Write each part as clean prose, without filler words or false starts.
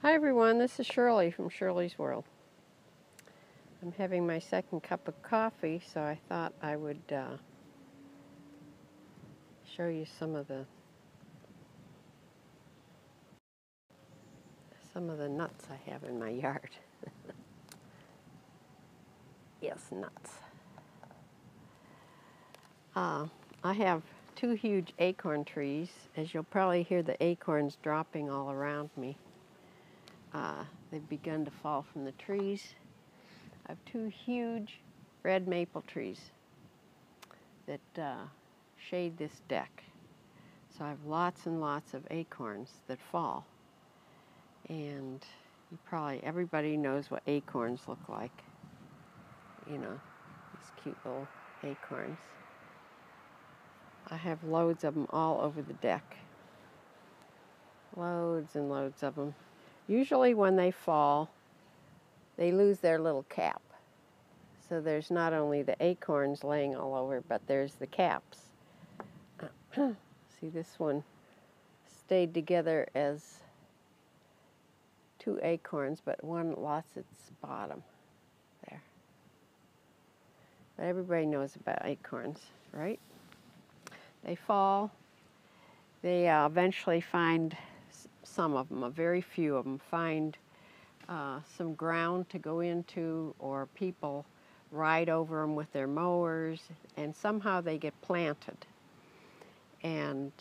Hi everyone, this is Shirley from Shirley's World. I'm having my second cup of coffee, so I thought I would show you some of the nuts I have in my yard. Yes, nuts. I have two huge acorn trees. As you'll probably hear the acorns dropping all around me. They've begun to fall from the trees. I have two huge red maple trees that shade this deck. So I have lots and lots of acorns that fall. And everybody knows what acorns look like. You know, these cute little acorns. I have loads of them all over the deck. Loads and loads of them. Usually when they fall, they lose their little cap. So there's not only the acorns laying all over, but there's the caps. See, this one stayed together as two acorns, but one lost its bottom there. But everybody knows about acorns, right? They fall. They eventually find, some of them, a very few of them, find some ground to go into, or people ride over them with their mowers, and somehow they get planted. And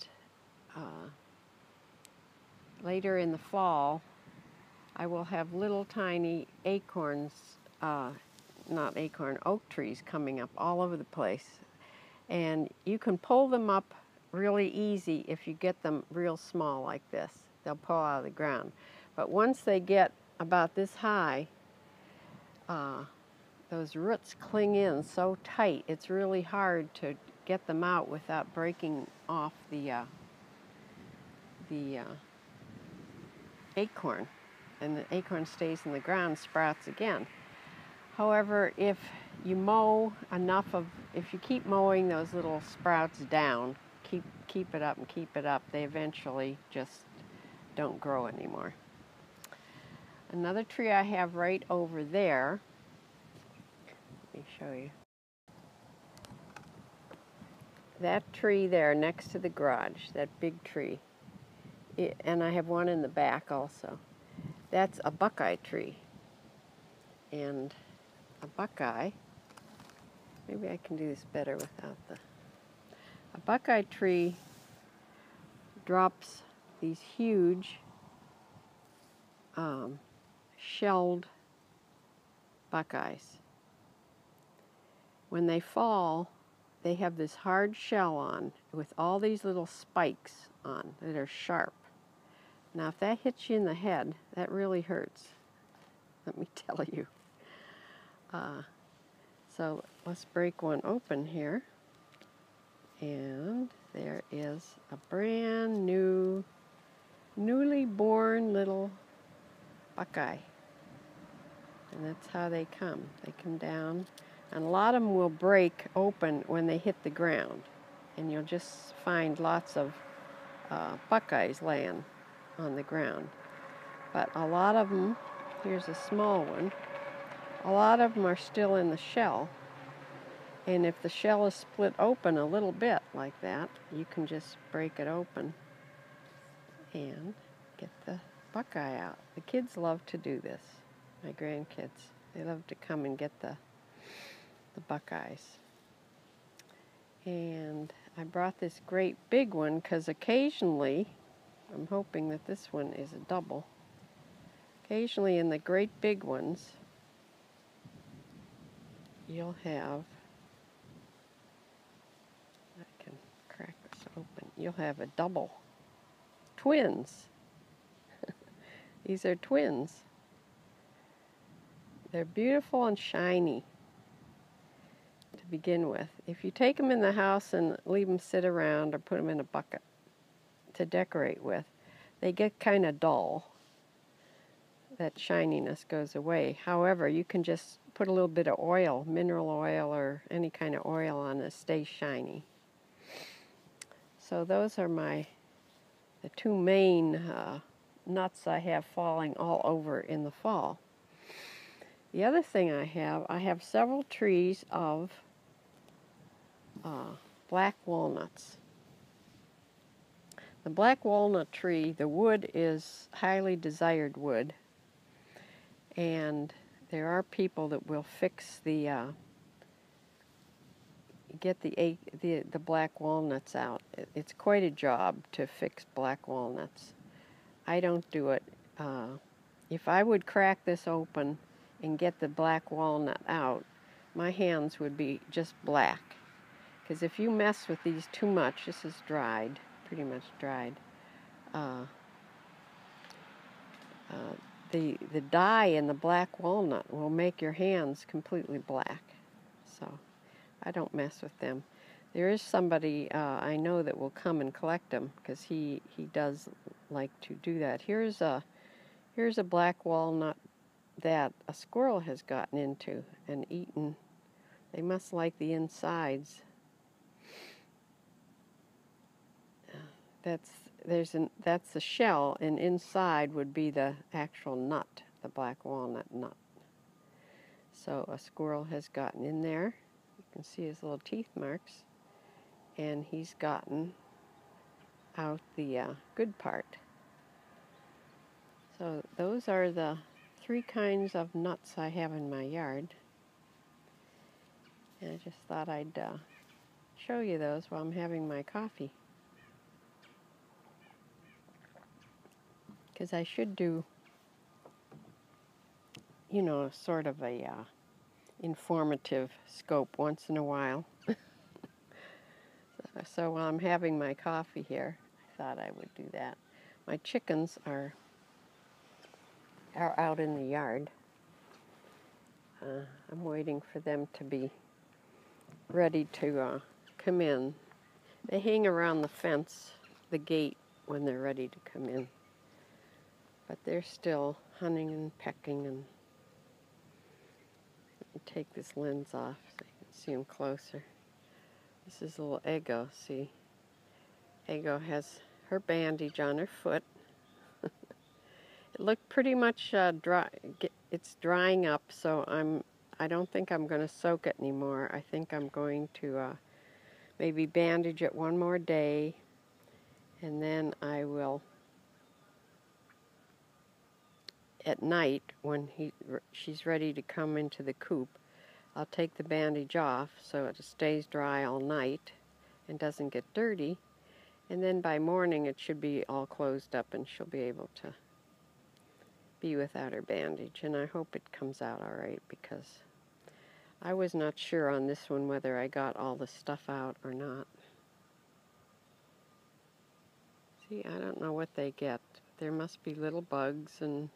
later in the fall, I will have little tiny acorns, oak trees coming up all over the place. And you can pull them up really easy if you get them real small like this. They'll pull out of the ground. But once they get about this high, those roots cling in so tight, it's really hard to get them out without breaking off the acorn. And the acorn stays in the ground, sprouts again. However, if you mow if you keep mowing those little sprouts down, keep it up and keep it up, they eventually just don't grow anymore. Another tree I have right over there, let me show you. That tree there next to the garage, that big tree, and I have one in the back also. That's a buckeye tree. And a buckeye, maybe I can do this better without a buckeye tree drops these huge shelled buckeyes. When they fall, they have this hard shell on with all these little spikes on that are sharp. Now if that hits you in the head, that really hurts, let me tell you. So let's break one open here. And there is a brand new, newly born little buckeye. And that's how they come. They come down. And a lot of them will break open when they hit the ground. And you'll just find lots of buckeyes laying on the ground. But a lot of them, here's a small one, a lot of them are still in the shell. And if the shell is split open a little bit like that, you can just break it open and get the buckeye out. The kids love to do this, my grandkids. They love to come and get the buckeyes. And I brought this great big one because occasionally, I'm hoping that this one is a double, occasionally in the great big ones, you'll have, I can crack this open, you'll have a double. Twins. These are twins. They're beautiful and shiny to begin with. If you take them in the house and leave them sit around or put them in a bucket to decorate with, they get kind of dull. That shininess goes away. However, you can just put a little bit of oil, mineral oil or any kind of oil on it, stays shiny. So those are the two main nuts I have falling all over in the fall. The other thing I have several trees of black walnuts. The black walnut tree, the wood is highly desired wood, and there are people that will fix the get the black walnuts out. It's quite a job to fix black walnuts. I don't do it. If I would crack this open and get the black walnut out, my hands would be just black. Because if you mess with these too much, this is dried, pretty much dried. The dye in the black walnut will make your hands completely black. So I don't mess with them. There is somebody I know that will come and collect them because he does like to do that. Here's a black walnut that a squirrel has gotten into and eaten. They must like the insides. That's the shell, and inside would be the actual nut, the black walnut nut. So a squirrel has gotten in there. You can see his little teeth marks, and he's gotten out the good part. So those are the 3 kinds of nuts I have in my yard. And I just thought I'd show you those while I'm having my coffee. Because I should do, you know, sort of a informative scope once in a while. So while I'm having my coffee here, I thought I would do that. My chickens are out in the yard. I'm waiting for them to be ready to come in. They hang around the fence, the gate, when they're ready to come in. But they're still hunting and pecking. And let me take this lens off so you can see them closer. This is a little Eggo, see? Eggo has her bandage on her foot. It looked pretty much dry. It's drying up, so I don't think I'm going to soak it anymore. I think I'm going to maybe bandage it one more day, and then I will, at night, when she's ready to come into the coop, I'll take the bandage off so it stays dry all night and doesn't get dirty, and then by morning it should be all closed up and she'll be able to be without her bandage. And I hope it comes out all right, because I was not sure on this one whether I got all the stuff out or not. See, I don't know what they get. There must be little bugs and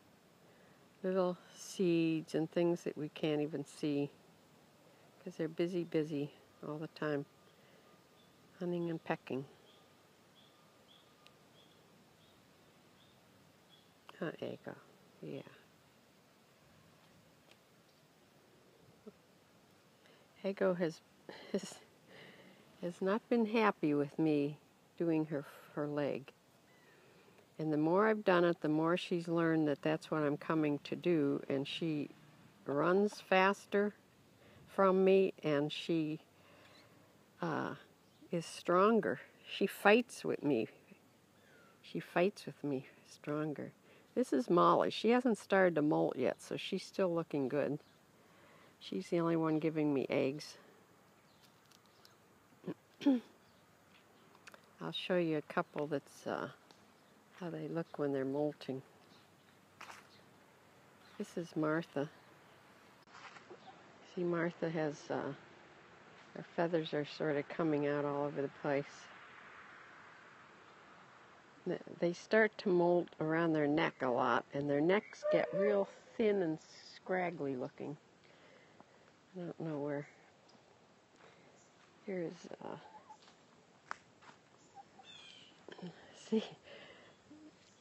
little seeds and things that we can't even see, because they're busy all the time, hunting and pecking. There you go. Yeah. Eggo has not been happy with me doing her leg. And the more I've done it, the more she's learned that that's what I'm coming to do, and she runs faster from me, and she is stronger. She fights with me. She fights with me stronger. This is Molly. She hasn't started to molt yet, so she's still looking good. She's the only one giving me eggs. I'll show you a couple that's how they look when they're molting. This is Martha. See, Martha has, her feathers are sort of coming out all over the place. They start to molt around their neck a lot, and their necks get real thin and scraggly looking. I don't know where. Here's, see,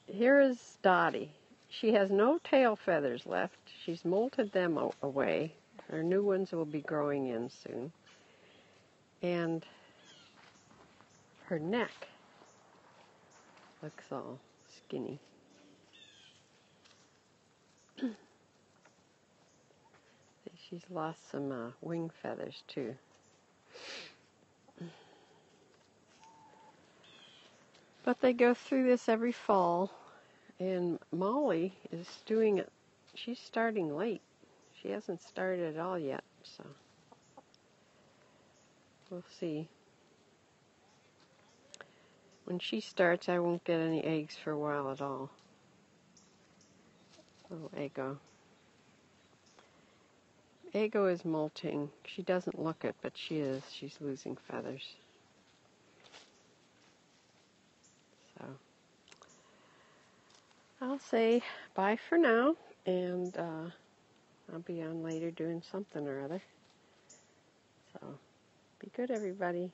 here is Dottie. She has no tail feathers left. She's molted them away. Her new ones will be growing in soon. And her neck looks all skinny. She's lost some wing feathers too. But they go through this every fall, and Molly is doing it. She's starting late. She hasn't started at all yet, so we'll see. When she starts, I won't get any eggs for a while at all. Little Eggo. Eggo is molting. She doesn't look it, but she is. She's losing feathers. So I'll say bye for now, and I'll be on later doing something or other. So be good, everybody.